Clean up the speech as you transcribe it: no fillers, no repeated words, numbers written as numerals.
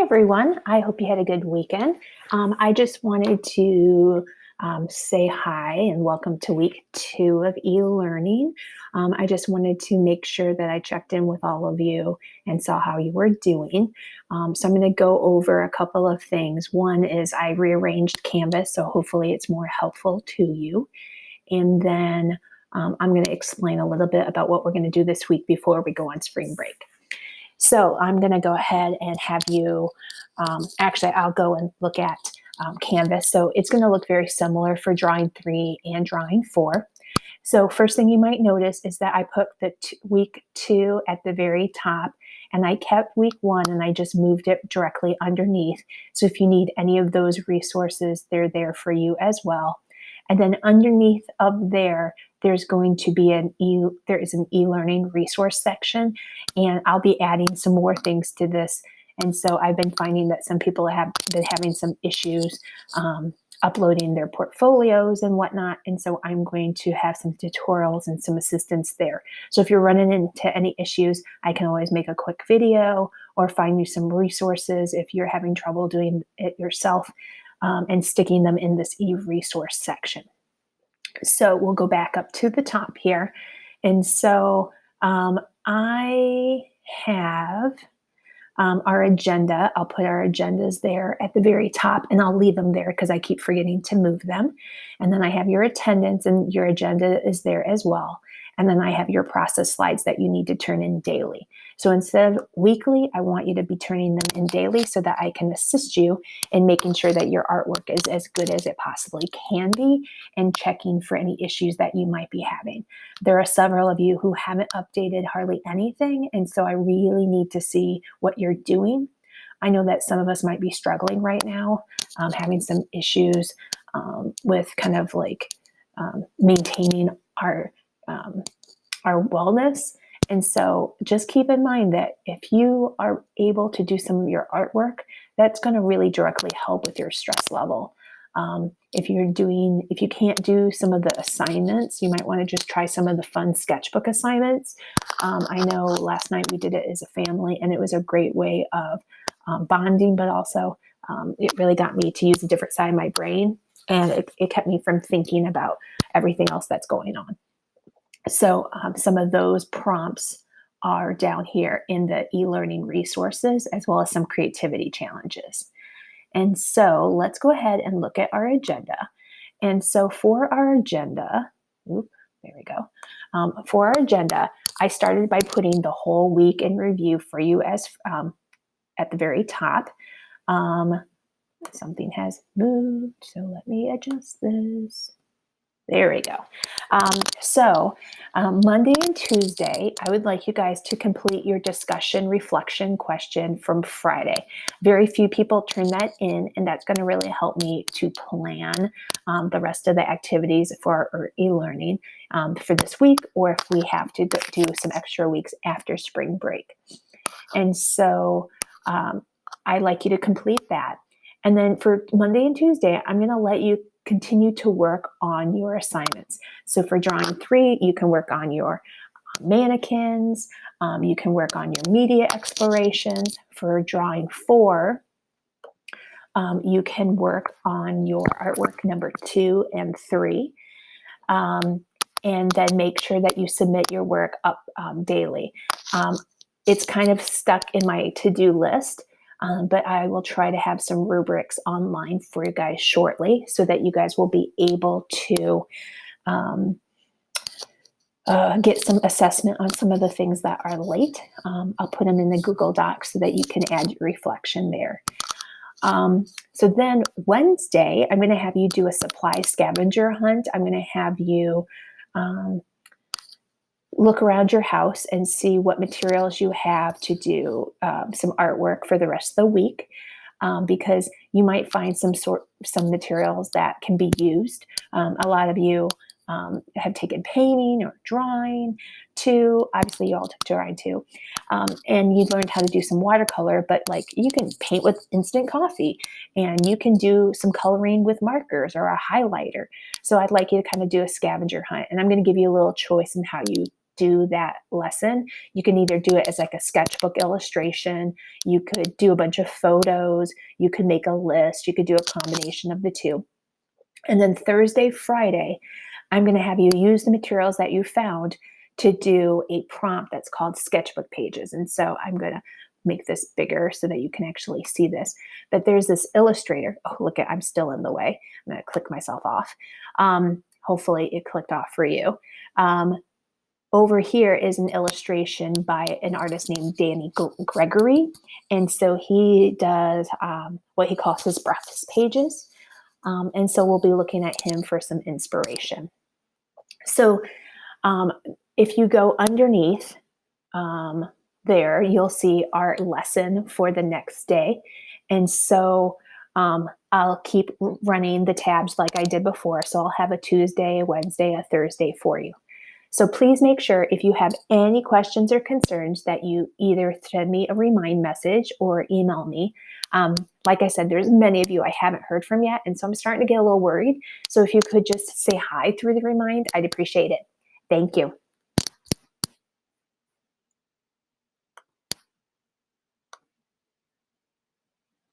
everyone. I hope you had a good weekend. I just wanted to say hi and welcome to week 2 of e-learning. I just wanted to make sure that I checked in with all of you and saw how you were doing. So I'm going to go over a couple of things. One is I rearranged Canvas, so hopefully it's more helpful to you. And then I'm going to explain a little bit about what we're going to do this week before we go on spring break. So I'm going to go ahead and have you, actually I'll go and look at Canvas. So it's going to look very similar for drawing 3 and drawing 4. So first thing you might notice is that I put the week 2 at the very top, and I kept week 1 and I just moved it directly underneath. So if you need any of those resources, they're there for you as well. And then underneath of there's going to be there is an e-learning resource section, and I'll be adding some more things to this. And so I've been finding that some people have been having some issues uploading their portfolios and whatnot. And so I'm going to have some tutorials and some assistance there. So if you're running into any issues, I can always make a quick video or find you some resources if you're having trouble doing it yourself, and sticking them in this e-resource section. So we'll go back up to the top here. And so I have our agenda. I'll put our agendas there at the very top, and I'll leave them there because I keep forgetting to move them. And then I have your attendance, and your agenda is there as well. And then I have your process slides that you need to turn in daily. So instead of weekly, I want you to be turning them in daily so that I can assist you in making sure that your artwork is as good as it possibly can be, and checking for any issues that you might be having. There are several of you who haven't updated hardly anything, and so I really need to see what you're doing. I know that some of us might be struggling right now, having some issues with kind of like maintaining our wellness. And so just keep in mind that if you are able to do some of your artwork, that's going to really directly help with your stress level. If you can't do some of the assignments, you might want to just try some of the fun sketchbook assignments. I know last night we did it as a family, and it was a great way of bonding, but also it really got me to use a different side of my brain, and it kept me from thinking about everything else that's going on. So some of those prompts are down here in the e-learning resources, as well as some creativity challenges. And so let's go ahead and look at our agenda. And so for our agenda, there we go. For our agenda, I started by putting the whole week in review for you as at the very top. Something has moved, so let me adjust this. There we go. So Monday and Tuesday, I would like you guys to complete your discussion reflection question from Friday. Very few people turn that in, and that's going to really help me to plan the rest of the activities for our e-learning for this week, or if we have to do some extra weeks after spring break. And so I'd like you to complete that. And then for Monday and Tuesday, I'm going to let you continue to work on your assignments. So for drawing 3, you can work on your mannequins. You can work on your media explorations. For drawing 4, you can work on your artwork number 2 and 3. And then make sure that you submit your work up daily. It's kind of stuck in my to-do list. But I will try to have some rubrics online for you guys shortly, so that you guys will be able to get some assessment on some of the things that are late. I'll put them in the Google Docs so that you can add your reflection there. So then Wednesday, I'm going to have you do a supply scavenger hunt. I'm going to have you look around your house and see what materials you have to do some artwork for the rest of the week, because you might find some materials that can be used. A lot of you have taken painting or drawing too. Obviously, you all took drawing too, and you learned how to do some watercolor. But like, you can paint with instant coffee, and you can do some coloring with markers or a highlighter. So I'd like you to kind of do a scavenger hunt, and I'm going to give you a little choice in how you do that lesson. You can either do it as like a sketchbook illustration, you could do a bunch of photos, you could make a list, you could do a combination of the two. And then Thursday, Friday, I'm going to have you use the materials that you found to do a prompt that's called sketchbook pages. And so I'm going to make this bigger so that you can actually see this. But there's this illustrator. Oh, look at, I'm still in the way. I'm going to click myself off. Hopefully it clicked off for you. Over here is an illustration by an artist named Danny Gregory. And so he does what he calls his breakfast pages. And so we'll be looking at him for some inspiration. So if you go underneath there, you'll see our lesson for the next day. And so I'll keep running the tabs like I did before. So I'll have a Tuesday, a Wednesday, a Thursday for you. So please make sure if you have any questions or concerns that you either send me a remind message or email me. Like I said, there's many of you I haven't heard from yet, and so I'm starting to get a little worried. So if you could just say hi through the remind, I'd appreciate it. Thank you.